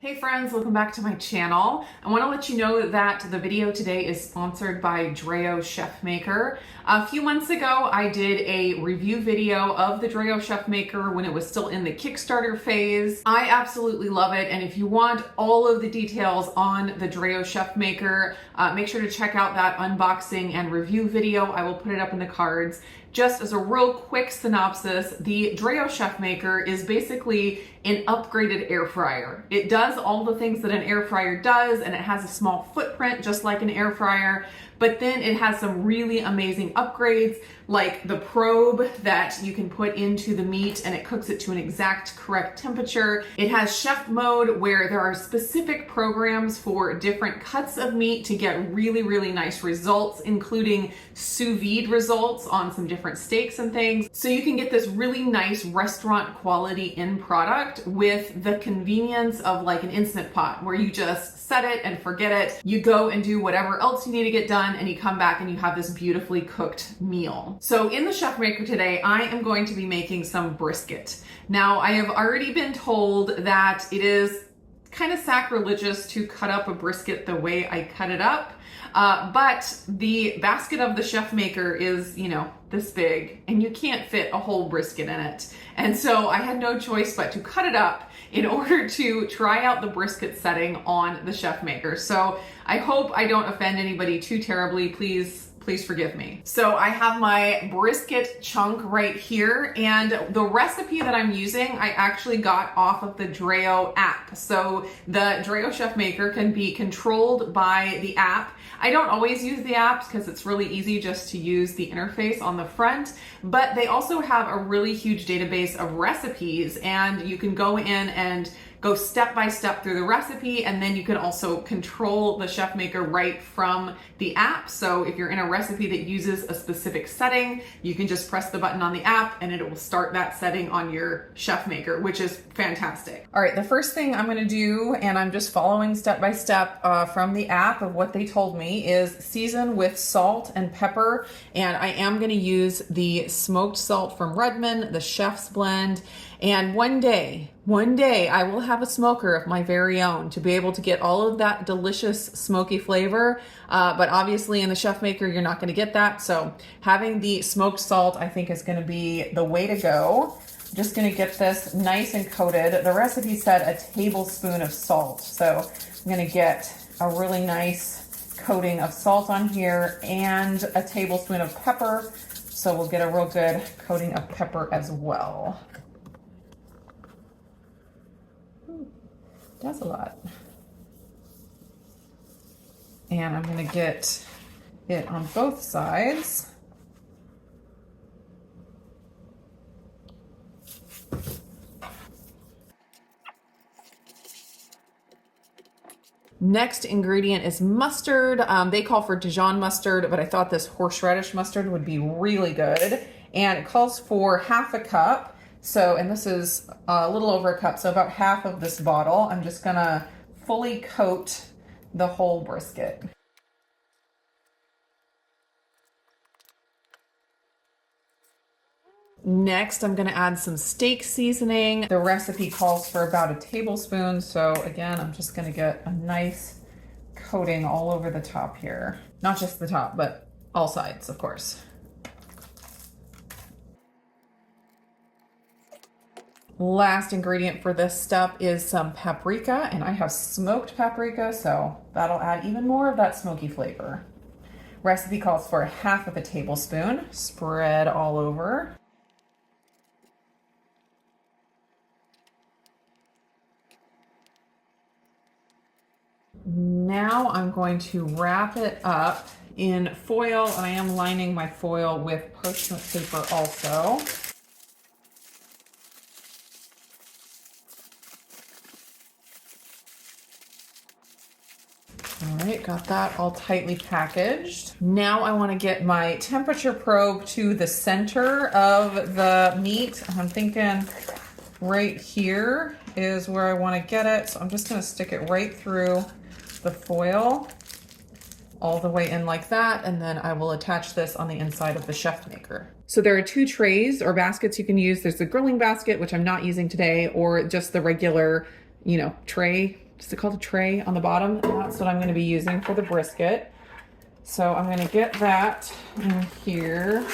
Hey friends, welcome back to my channel. I want to let you know that the video today is sponsored by Dreo ChefMaker. A few months ago, I did a review video of the Dreo ChefMaker when it was still in the Kickstarter phase. I absolutely love it, and if you want all of the details on the Dreo ChefMaker, make sure to check out that unboxing and review video. I will put it up in the cards. Just as a real quick synopsis, the Dreo ChefMaker is basically an upgraded air fryer. It does all the things that an air fryer does, and it has a small footprint just like an air fryer, but then it has some really amazing upgrades like the probe that you can put into the meat and it cooks it to an exact correct temperature. It has chef mode where there are specific programs for different cuts of meat to get really nice results, including sous vide results on some different steaks and things. So you can get this really nice restaurant quality end product with the convenience of like an Instant Pot where you just set it and forget it. You go and do whatever else you need to get done and you come back and you have this beautifully cooked meal. So in the ChefMaker today, I am going to be making some brisket. Now, I have already been told that it is kind of sacrilegious to cut up a brisket the way I cut it up. But the basket of the ChefMaker is, this big, and you can't fit a whole brisket in it. And so I had no choice but to cut it up in order to try out the brisket setting on the ChefMaker. So I hope I don't offend anybody too terribly. Please forgive me. So I have my brisket chunk right here, and the recipe that I'm using, I actually got off of the Dreo app. So the Dreo ChefMaker can be controlled by the app. I don't always use the apps because it's really easy just to use the interface on the front, but they also have a really huge database of recipes, and you can go in and go step by step through the recipe, and then you can also control the ChefMaker right from the app. So if you're in a recipe that uses a specific setting, you can just press the button on the app and it will start that setting on your ChefMaker, which is fantastic. All right, the first thing I'm gonna do, and I'm just following step by step from the app of what they told me, is season with salt and pepper. And I am gonna use the smoked salt from Redmond, the Chef's Blend. And one day I will have a smoker of my very own to be able to get all of that delicious smoky flavor. But obviously in the ChefMaker, you're not gonna get that. So having the smoked salt, I think, is gonna be the way to go. I'm just gonna get this nice and coated. The recipe said a tablespoon of salt. So I'm gonna get a really nice coating of salt on here and a tablespoon of pepper. So we'll get a real good coating of pepper as well. That's a lot. And I'm gonna get it on both sides. Next ingredient is mustard. They call for Dijon mustard, but I thought this horseradish mustard would be really good. And it calls for half a cup. So, and this is a little over a cup, so about half of this bottle. I'm just gonna fully coat the whole brisket. Next, I'm gonna add some steak seasoning. The recipe calls for about a tablespoon, so again, I'm just gonna get a nice coating all over the top here. Not just the top, but all sides, of course. Last ingredient for this step is some paprika, and I have smoked paprika, so that'll add even more of that smoky flavor. Recipe calls for half of a tablespoon, spread all over. Now I'm going to wrap it up in foil, and I am lining my foil with parchment paper also. All right, got that all tightly packaged. Now I want to get my temperature probe to the center of the meat. I'm thinking right here is where I want to get it. So I'm just going to stick it right through the foil all the way in like that, and then I will attach this on the inside of the ChefMaker. So there are two trays or baskets you can use. There's the grilling basket, which I'm not using today, or just the regular, tray is it called a tray on the bottom? And that's what I'm going to be using for the brisket. So I'm going to get that in here.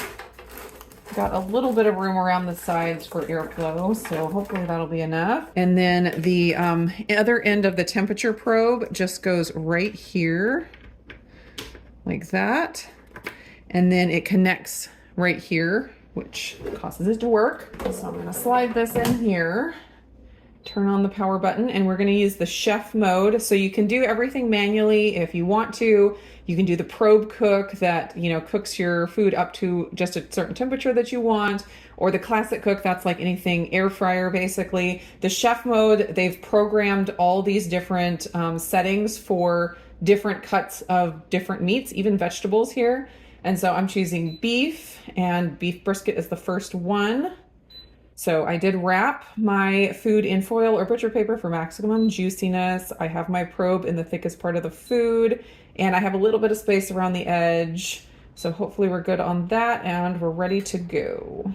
Got a little bit of room around the sides for airflow, so hopefully that'll be enough. And then the other end of the temperature probe just goes right here, like that. And then it connects right here, which causes it to work. So I'm gonna slide this in here, turn on the power button, and we're gonna use the chef mode. So you can do everything manually if you want to. You can do the probe cook that, you know, cooks your food up to just a certain temperature that you want, or the classic cook, that's like anything air fryer basically. The chef mode, they've programmed all these different settings for different cuts of different meats, even vegetables here. And so I'm choosing beef, and beef brisket is the first one. So I did wrap my food in foil or butcher paper for maximum juiciness. I have my probe in the thickest part of the food, and I have a little bit of space around the edge. So hopefully we're good on that, and we're ready to go.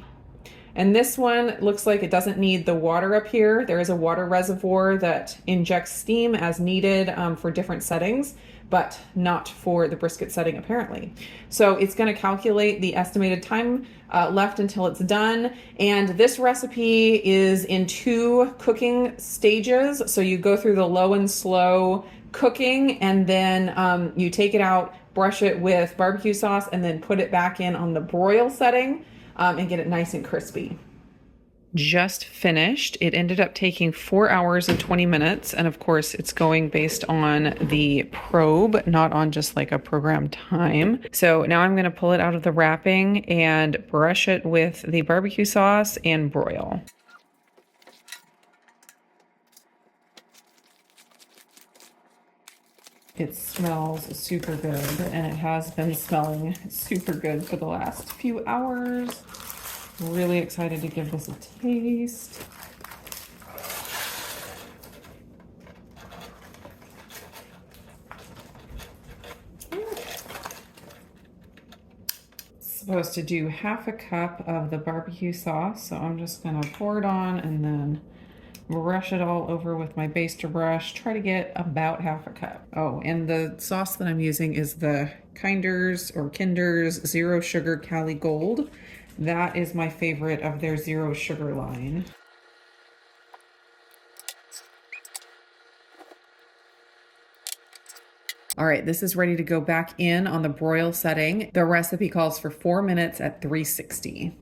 And this one looks like it doesn't need the water up here. There is a water reservoir that injects steam as needed for different settings, but not for the brisket setting apparently. So it's going to calculate the estimated time left until it's done. And this recipe is in 2 cooking stages. So you go through the low and slow cooking, and then you take it out, brush it with barbecue sauce, and then put it back in on the broil setting and get it nice and crispy. Just finished. It ended up taking 4 hours and 20 minutes. And of course, it's going based on the probe, not on just like a programmed time. So now I'm going to pull it out of the wrapping and brush it with the barbecue sauce and broil. It smells super good, and it has been smelling super good for the last few hours. Really excited to give this a taste. It's supposed to do half a cup of the barbecue sauce, so I'm just gonna pour it on and then brush it all over with my baster brush. Try to get about half a cup. Oh, and the sauce that I'm using is the Kinder's Zero Sugar Cali Gold. That is my favorite of their zero sugar line. All right, this is ready to go back in on the broil setting. The recipe calls for 4 minutes at 360.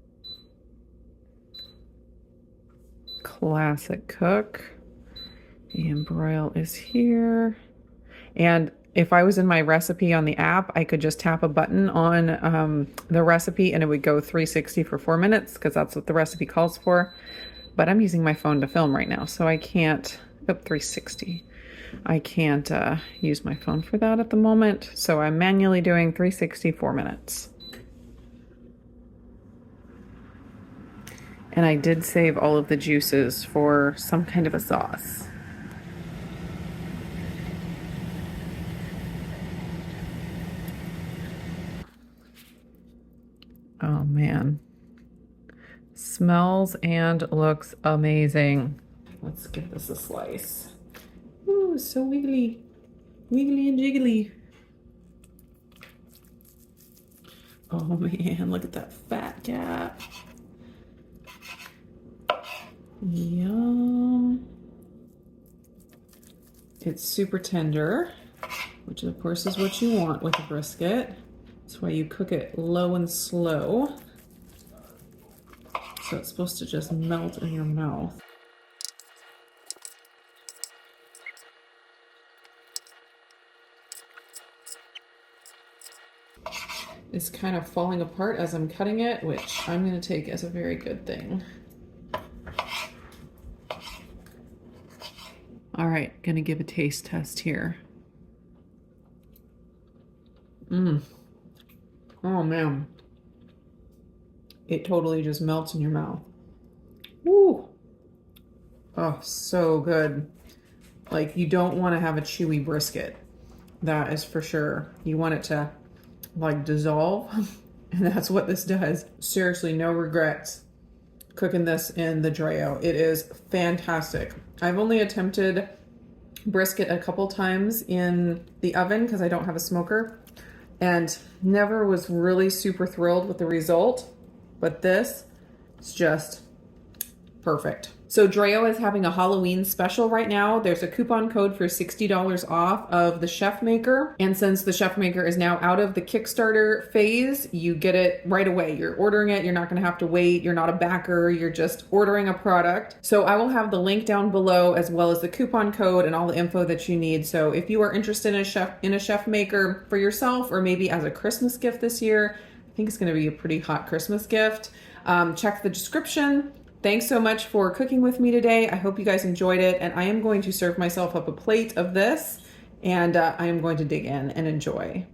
Classic cook. And broil is here. And if I was in my recipe on the app, I could just tap a button on the recipe and it would go 360 for 4 minutes, because that's what the recipe calls for. But I'm using my phone to film right now, so I can't, 360. I can't use my phone for that at the moment. So I'm manually doing 360, 4 minutes. And I did save all of the juices for some kind of a sauce. Oh man, smells and looks amazing. Let's give this a slice. Ooh, so wiggly, wiggly and jiggly. Oh man, look at that fat cap. Yum. It's super tender, which of course is what you want with a brisket. That's why you cook it low and slow. So it's supposed to just melt in your mouth. It's kind of falling apart as I'm cutting it, which I'm going to take as a very good thing. All right, going to give a taste test here. Oh man, it totally just melts in your mouth. Woo! Oh, so good. Like, you don't want to have a chewy brisket. That is for sure. You want it to like dissolve, and that's what this does. Seriously, no regrets cooking this in the Dreo. It is fantastic. I've only attempted brisket a couple times in the oven because I don't have a smoker, and never was really super thrilled with the result, but this is just perfect. So Dreo is having a Halloween special right now. There's a coupon code for $60 off of the ChefMaker. And since the ChefMaker is now out of the Kickstarter phase, you get it right away. You're ordering it. You're not going to have to wait. You're not a backer. You're just ordering a product. So I will have the link down below as well as the coupon code and all the info that you need. So if you are interested in a ChefMaker for yourself or maybe as a Christmas gift this year, I think it's going to be a pretty hot Christmas gift. Check the description. Thanks so much for cooking with me today. I hope you guys enjoyed it, and I am going to serve myself up a plate of this, and I am going to dig in and enjoy.